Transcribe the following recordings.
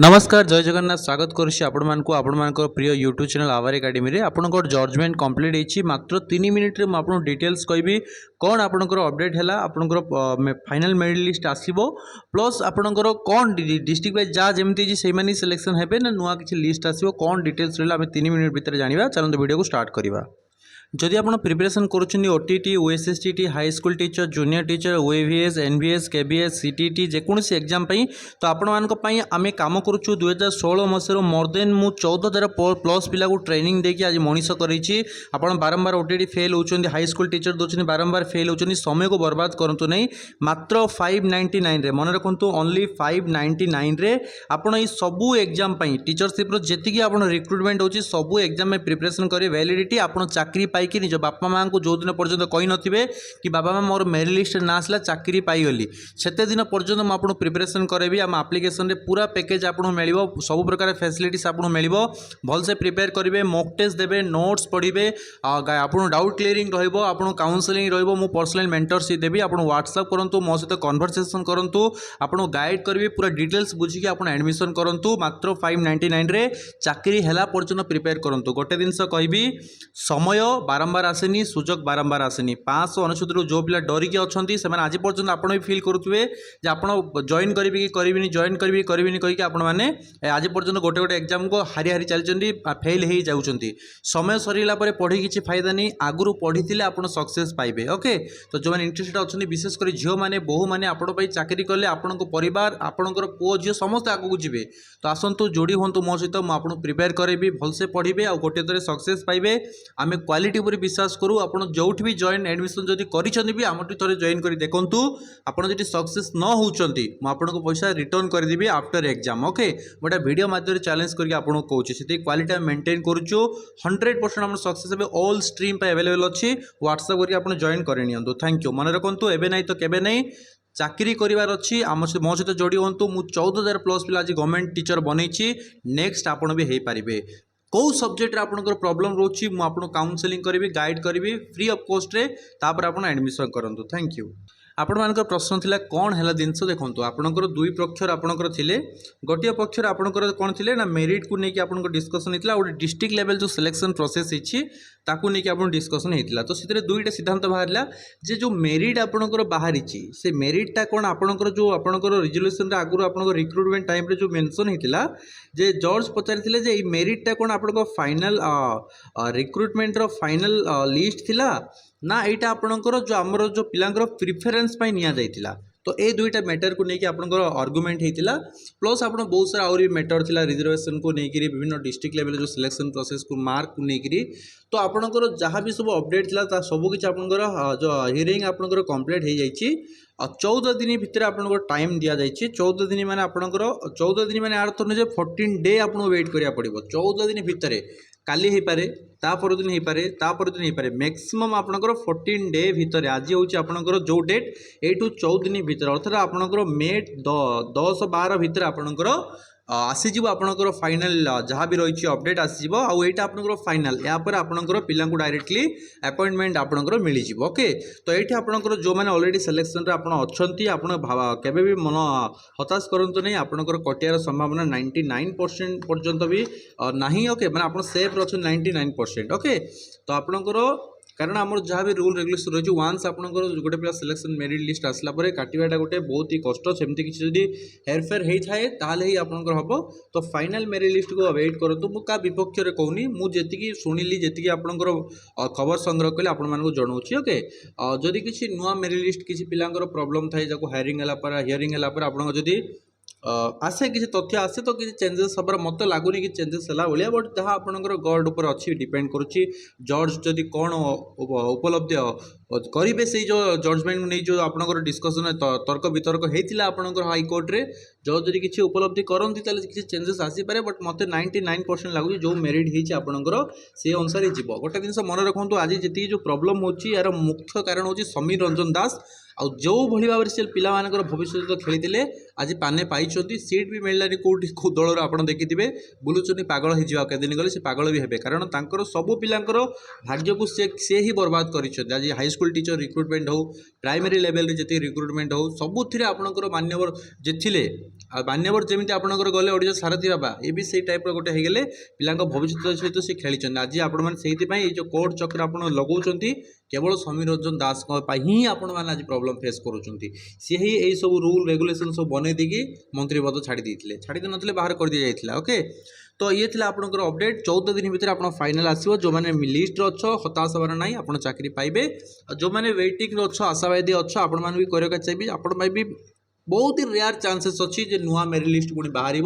नमस्कार जय जगन्नाथ स्वागत करुच्ची आपण प्रिय यूट्यूब चैनल आवर एकेडमी रे आपनकर जजमेंट कंप्लीट होईची मात्र 3 मिनिट रे आपन डिटेल्स कहबी कौन आपनकर अपडेट हैला आपनकर फाइनल मेरिट लिस्ट आसीबो प्लस आपनकर कौन डिस्ट्रिक्ट वाइज जा जेमती जी सेही मानी सिलेक्शन हेबे ना नुआ किछि लिस्ट आसीबो कौन डिटेल्स रहला हम 3 मिनिट भितर जानिबा चलंतु वीडियो को स्टार्ट करिबा। जदि आप प्रिपरेशन करुँच OTT OSSTT high school teacher junior teacher OAVS NVS KBS CTT जेकोसी एग्जाम तो आपण आम कम करुँ 2016 मसीह मोर देन मु 14,000 प्लस पिला को ट्रेनिंग देकी आज मनीष करी आपड़ बारंबार ओटीटी फेल होती हाई स्कूल टीचर दूसरी बारंबार फेल होती समय को बर्बाद करूँ नहीं मात्र 599 रे मन रखु ओनली 599 रे आपण ये सबू एग्जाम टीचरशिप जी आप रिक्रुटमेंट होची सबू एग्जाम में प्रिपरेशन करें वैलिडिटी आप चाकरी पाई निज बापा माँ को जो दिन पर्यटन कही नथिबे कि बाबा माँ मोर मेरिट लिस्ट ना आसला चाकरी पाईगली सेते दिन पर्यटन मुझे प्रिपरेशन करेबी आम आप्लिकेशन रे पूरा पैकेज आपको मिल सब प्रकार फैसिलिटीज आपको मिल भलसे प्रिपेयर करेंगे मॉक टेस्ट देवे नोट्स पढ़े आप डाउट क्लीयरिंग रहा काउंसलिंग रही पर्सनल मेंटरशिप देवी आप व्हाट्सएप करूँ मो सहित कन्वर्सेशन करूँ आपको गाइड करेंगे पूरा डिटेल्स बुझिकी आप एडमिशन करूँ मात्र 599 रे चाकरी है पर्यटन प्रिपेयर करूँ गोटे जिनस कहबी समय बारंबार आसेनी सुजोग बारंबार आसेनी 599 रू जो पिला डरिकी अच्छा से आज पर्यटन आप भी फिल करुवे आप जॉइन करी कि करी जॉइन करी कहीकि आपण मैंने आज पर्यटन गोटे गोटे एग्जाम को हारी हारी चलती फेल हो जाती समय सरला पढ़ी किसी फायदा नहीं आगुरी पढ़ी आप सक्सेस पाइबे। ओके तो जो मैंने इंटरेस्टेड अच्छा विशेषकर झील मैंने बोहू मैंने आपण चाकरी कले आपण परिवार आपणकर पुओ झील समस्ते आगू जी तो आसतु जोड़ी हूँ मो सहित मुझे प्रिपेयर करेबी भलसे पढ़े आ गोटे थर सक्सेस पाइबे आम क्वालिटी उपर विश्वास करूँ आप जो भी जॉइन एडमिशन जब करी भी आम थे जॉइन कर देखूँ आपड़ी सक्सेस न होती मुझे पैसा रिटर्न करदेवी आफ्टर एग्जाम। ओके गोटे वीडियो माध्यम चैलेंज करके आपको कहूँ से क्वालिटी मेंटेन करूँ 100% आप सक्सेस हे ऑल स्ट्रीम पर अवेलेबल अच्छी व्हाट्सएप करके आप जॉइन कर नियंतु। थैंक यू मन रखु एवं नहीं तो केवे नहीं चाकरी करार अच्छी आम मो सहित जोड़ी हूँ मुझे 14,000 प्लस पिला आज गवर्नमेंट टीचर बनई नेक्स्ट आपड़ भी हो पारे कौ सब्जेक्ट आपंकर प्रॉब्लम रोची मुझे काउंसलिंग करी गाइड करी फ्री ऑफ कॉस्ट रे तापर आप एडमिशन करूँ। Thank you. आपण मानकर प्रश्न थिला कौन है जिनस देखो आपंकर दुई पक्षर आपंकर थिले गोटे पक्षर आपंकर कौन थिले ना मेरिट को लेकिन आपंकर डिस्कसन होता गोटे डिस्ट्रिक्ट लेवल जो सिलेक्शन प्रोसेस होती ताकू लेकिन आप डिस्कसन होता तो से दुईटा सिद्धांत बाहर जे जो मेरिट आपंकर बाहरी से मेरिटा कौन आपंकर जो आपंकर रिजोल्यूशन आगुरी आप रिक्रुटमेंट टाइम जो मेंशन होता जे जज पचारि जे मेरिटा कौन आप फाइनल रिक्रुटमेंट फाइनल लिस्ट थिला ना यहाँ आपणकर जो आमर जो पिलांकर प्रिफरेन्स निया जाइतिला तो ये दुईटा मैटर को लेकिन आपंकर आर्गुमेंट होता प्लस आप बहुत सारा आउरी मैटर थिला रिजर्वेशन को लेकिन विभिन्न डिस्ट्रिक्ट लेवल जो सिलेक्शन प्रोसेस को मार्क को लेकिन तो आपंकर जहाँ भी सब अपडेट था सबकि आपंकर जो हियरिंग आपंकर कंप्लीट हो जाइए 14 दिन भितर आपको टाइम दि जाइए 14 दिन माने आपंकर 14 दिन माने अर्थ नुहे 14 डे आपको वेट करा पड़ो 14 दिन भितर काली हो पारे तापर दिन हो पारे तापर दिन हो पारे मैक्सिमम आपंकर 14 डे भितर आज हूँ आपंकर जो डेट 8 टू 14 दिन भितर अर्थात आपंकर मे 10-12 भितर आपंकर आसीज आपंकर फाइनल जहाँ भी रही अपडेट आसीज आईटा आपंकर फाइनल यापर आपंकर पिला डायरेक्टली अपॉइंटमेंट आपंकर मिल जाव। ओके तो ये आपंकर जो मैंने ऑलरेडी सिलेक्शन के भी मन हताश करतु नहीं आपंकर कटियार संभावना 99% पर्यंत भी नहीं। ओके मैंने आप सेफ अच्छे 99%। ओके तो आपंकर कारण आम जहाँ भी रूल रेगुलेशन रही वन्स आपंकर गोटे पिला सिलेक्शन मेरिट लिस्ट आसला काटाटा गोटे बहुत ही कष्ट सेमती किसी जदि हेरफेर होता है ताल ही आपंकर हम तो फाइनल मेरिट लिस्ट को वेट करूँ मुझे क्या विपक्ष में कहूनी मुझे शुणिली जी आपंकर खबर संग्रह कले आपको जनाऊँगी। ओके जदि किसी नुआ मेरिट लिस्ट किसी पिलांकर प्रॉब्लम थाए जब हायरिंग हियरिंग आप जदि आसे किसी तथ्य आसे तो किसी चेंजेस हबार मत लगुनि कि चेंजेस है भाया बट जहाँ आपंकर गॉड उपर अच्छी डिपेंड करुच्ची जज जदि कौन उपलब्धि करेंगे से जो जजमेंट नहीं जो आपंकर डिस्कसन तर्क वितर्क होता आपंकर हाईकोर्ट रे जज जदि किसी उपलब्धि करती किसी चेंजेस आसीपे बट मत 99% लगुच जो मेरिट होती आपंकर से अनुसार जीव। गोटे जिन मन रखु आज जी जो प्रोब्लेम होची यार मुख्य कारण हूँ समीर रंजन दास आ जो भली भाव से पिला भविष्य तो खेली आज पाने पाई सीट भी मिललानी कौटी कौ दल आप देखिथे बुलूचनी पागल हो दिन गले से पागल भी हे कारण तांकर सबू पिलांकर भाग्य को सी ही बर्बाद कर आज हाई स्कूल टीचर रिक्रुटमेंट हो प्राइमरी लेवल जी रिक्रुटमेंट हो सबुथ आपंकर मान्यवर जे थिले मान्यवर जमी आपंकर गले ओडिशा सारथी बाबा ये भी से टाइप गोटे हो गले पिला भविष्य सहित सी खेली आज आपण मैंने जो कोर्ट चक्र आप लगाउंट केवल समीर रंजन दास ही आपण मैंने आज प्रोब्लेम फेस करुँच सी ही यही सब रूल रेगुलेशन सब बनई देकी मंत्री पद छाड़ी ना बाहर कर दी जाइए ओके। तो ये थी आपंकर अपडेट 14 दिन भितर आप फाइनाल आसो जो मैंने लिस्ट अच्छ हताश हबार ना आप चाकरी पाइबे जो मैंने वेटिंग अच्छ आशावादी अच्छ आपण मैंने भी करने चाहिए आपण भी बहुत ही रेयर चांसेस अच्छी जे नुआ मेरिट लिस्ट पुणी बाहर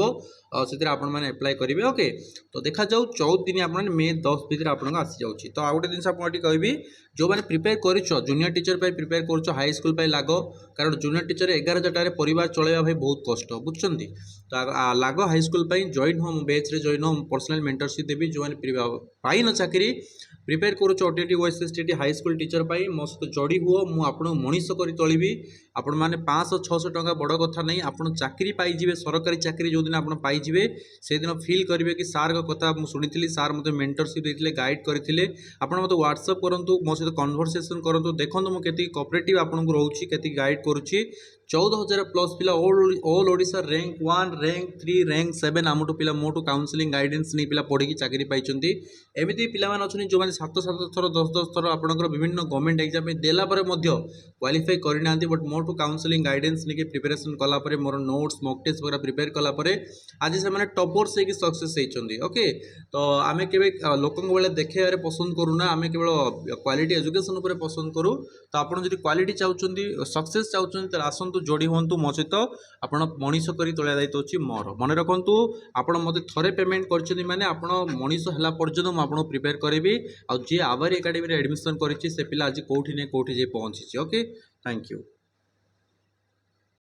से आपण मैंने अप्लाई करेंगे ओके। तो देखा जाऊ 14 दिन आप मे 10 भितर आपको आसी जाऊँगी। तो आउ गोटे जिन आपको कहबी जो मैंने प्रिपेयर कर जूनियर टीचर पर प्रिपेयर कर हाई स्कूल लाग कारण जूनियर टीचर 11,000 परिवार चलैया भाई बहुत कष्ट बुझुंट। तो लाग हाई स्कूल जॉइन हो बैच रे जॉइन हो पर्सनल मेंटरशिप देवी जो मैंने पाइन चाकरी प्रिपेयर करुच OTT OSSTT high school teacher पाई मो सहित जोड़ी हुओ मु आपन मनीष कर तोलिबी आपण मैंने 500-600 टंका बड़ कथा नहीं आपन चाकरी पाइबे सरकारी चाकरी जो दिन आपन पाइबे से दिन फील करेंगे कि सार कथा मुझे शुणी सार मत मेंटरशिप देते गाइड करते आपड़ मत व्हाट्सअप करूँ मो सहित कन्भरसेसन करूँ देखो मुझे कोऑपरेटिव आपको रोचे के गाइड करुच्ची 14,000 प्लस पिला all Odisha rank 1 rank 3 rank 7 आमठू पिला मोटू काउंसलिंग गाइडेंस नहीं पिला पढ़ी चाकरी पाई एमती पिला अच्छा जो मैंने 7-7 थर 10-10 थर आपंकर विभिन्न गवर्नमेंट एग्जाम देला क्वालिफाई करना बट मोटू काउंसलिंग गाइडेंस नहीं प्रिपेरेसन कलापर मोर नोट्स मॉक टेस्ट वगैरह प्रिपेयर कलापर आज से टॉपर्स होगी सक्सेस होती ओके। तो आम के लोक देखा पसंद करूना आम केवल क्वालिटी एजुकेशन उपर पसंद करूँ। तो आप क्वालिटी चाहते सक्सेस चाहते आसतु जोड़ी हूँ मो सहित आप मनीष कर तोलिया दायित्व अच्छी मोर मन रखु आपड़ मत थे पेमेंट कर माने आप मनीष है पर्यटन मुझे प्रिपेयर करी आ जी आवारी एकेडमी एडमिशन कर पिला आज कौटी नहीं कौटी पहुँची ओके। Thank you.